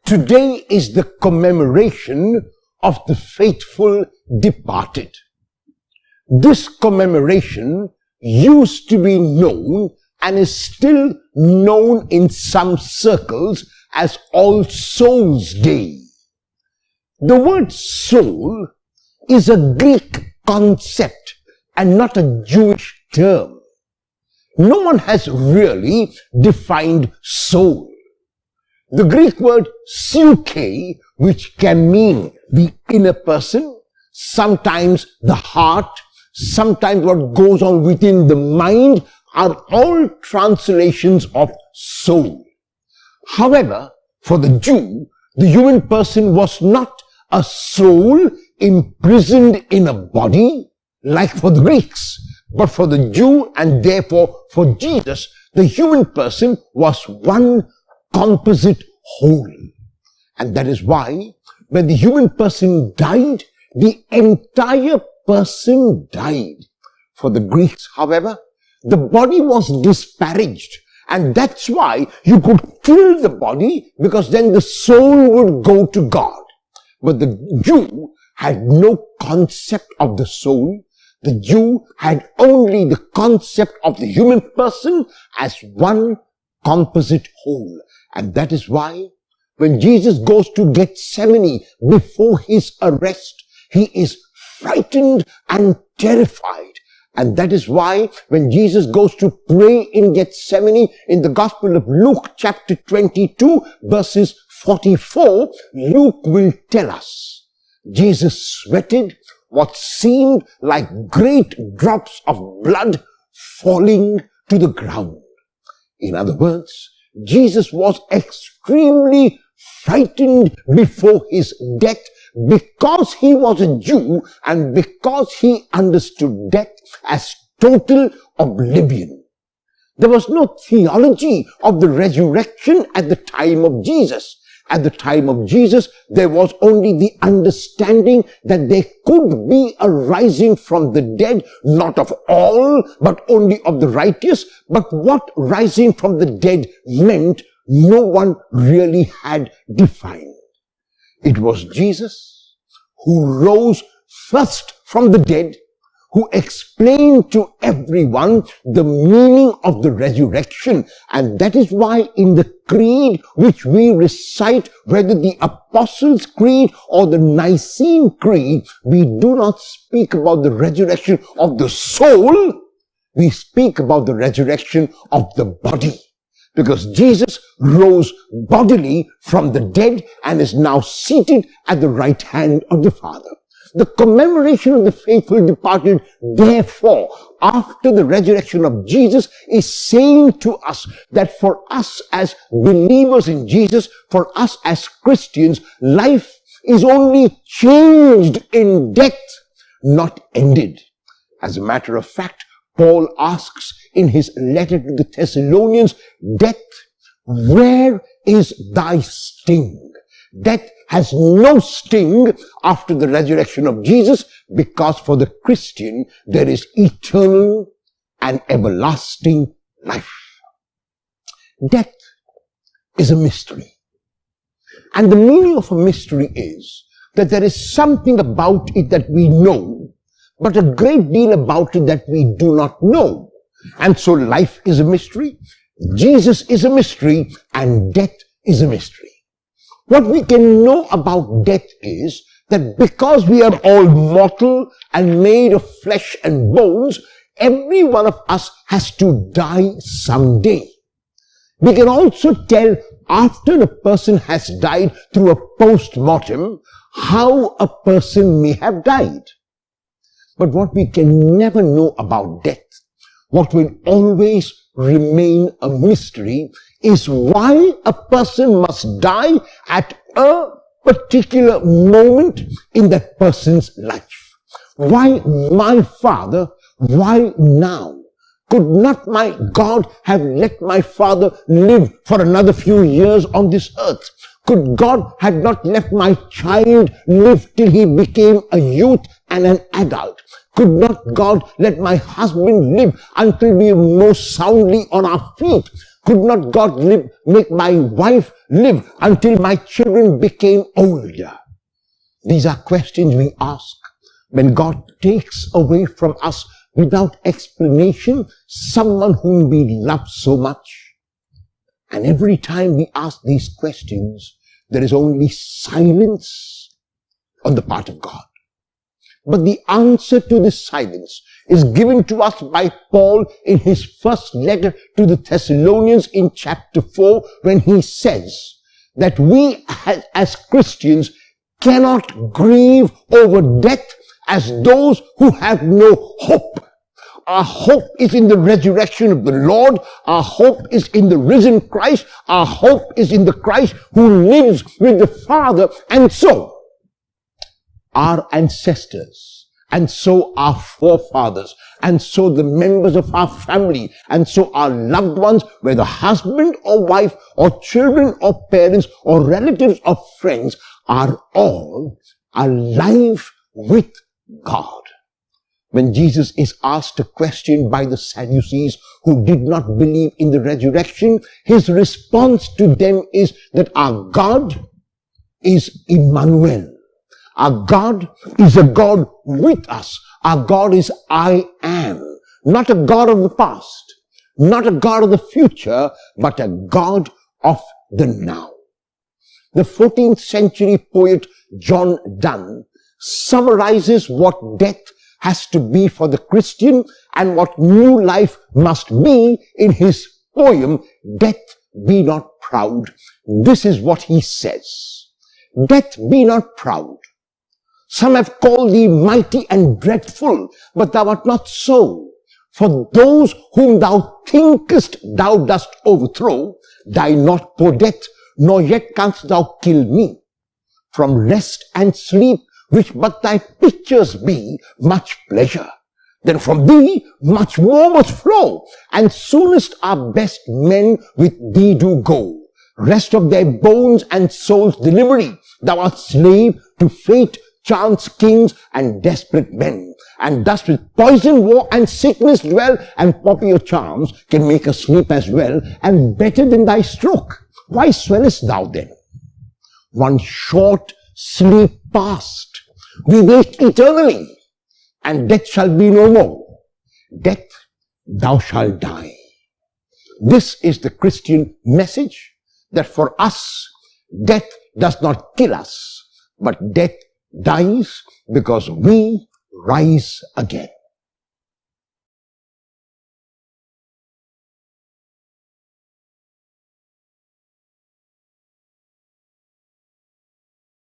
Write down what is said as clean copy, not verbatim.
Today is the commemoration of the faithful departed. This commemoration used to be known and is still known in some circles as All Souls Day. The word soul is a Greek concept and not a Jewish term. No one has really defined soul. The Greek word psyche, which can mean the inner person, sometimes the heart, sometimes what goes on within the mind, are all translations of soul. However, for the Jew, the human person was not a soul imprisoned in a body like for the Greeks, but for the Jew and therefore for Jesus, the human person was one composite whole. And that is why when the human person died, the entire person died. For the Greeks, however, the body was disparaged, and that's why you could kill the body, because then the soul would go to God. But the Jew had no concept of the soul. The Jew had only the concept of the human person as one composite whole. And that is why when Jesus goes to Gethsemane before his arrest, he is frightened and terrified. And that is why when Jesus goes to pray in Gethsemane in the Gospel of Luke chapter 22 verses 44, Luke will tell us Jesus sweated what seemed like great drops of blood falling to the ground. In other words, Jesus was extremely frightened before his death because he was a Jew and because he understood death as total oblivion. There was no theology of the resurrection at the time of Jesus. At the time of Jesus, there was only the understanding that there could be a rising from the dead, not of all, but only of the righteous. But what rising from the dead meant, no one really had defined. It was Jesus who rose first from the dead, who explained to everyone the meaning of the resurrection. And that is why in the creed which we recite, whether the Apostles' Creed or the Nicene Creed, we do not speak about the resurrection of the soul. We speak about the resurrection of the body. Because Jesus rose bodily from the dead and is now seated at the right hand of the Father. The commemoration of the faithful departed, therefore, after the resurrection of Jesus, is saying to us that for us as believers in Jesus, for us as Christians, life is only changed in death, not ended. As a matter of fact, Paul asks in his letter to the Thessalonians, "Death, where is thy sting?" Death has no sting after the resurrection of Jesus, because for the Christian there is eternal and everlasting life. Death is a mystery. And the meaning of a mystery is that there is something about it that we know, but a great deal about it that we do not know. And so life is a mystery, Jesus is a mystery, and death is a mystery. What we can know about death is that because we are all mortal and made of flesh and bones, every one of us has to die someday. We can also tell after a person has died through a post-mortem how a person may have died. But what we can never know about death, what will always remain a mystery, is why a person must die at a particular moment in that person's life. Why my Father? Why now? Could not my God have let my father live for another few years on this earth? Could God had not left my child live till he became a youth and an adult? Could not God let my husband live until we are more soundly on our feet? Could not God make my wife live until my children became older? These are questions we ask when God takes away from us without explanation someone whom we love so much. And every time we ask these questions, there is only silence on the part of God. But the answer to this silence is given to us by Paul in his first letter to the Thessalonians in chapter 4, when he says that we as Christians cannot grieve over death as those who have no hope. Our hope is in the resurrection of the Lord. Our hope is in the risen Christ. Our hope is in the Christ who lives with the Father. And so, our ancestors, and so our forefathers, and so the members of our family, and so our loved ones, whether husband or wife, or children or parents, or relatives or friends, are all alive with God. When Jesus is asked a question by the Sadducees who did not believe in the resurrection, his response to them is that our God is Emmanuel. Our God is a God with us. Our God is I am. Not a God of the past, not a God of the future, but a God of the now. The 14th century poet John Donne summarizes what death has to be for the Christian and what new life must be in his poem, Death Be Not Proud. This is what he says. Death, be not proud. Some have called thee mighty and dreadful, but thou art not so. For those whom thou thinkest thou dost overthrow, die not, poor death, nor yet canst thou kill me. From rest and sleep, which but thy pictures be, much pleasure. Then from thee much more must flow, and soonest our best men with thee do go. Rest of their bones and souls delivery, thou art slave to fate, chance, kings, and desperate men. And thus with poison, war, and sickness dwell, and popular charms can make us sleep as well, and better than thy stroke. Why swellest thou then? One short sleep past, we wake eternally, and death shall be no more. Death, thou shalt die. This is the Christian message, that for us, death does not kill us, but death dies because we rise again.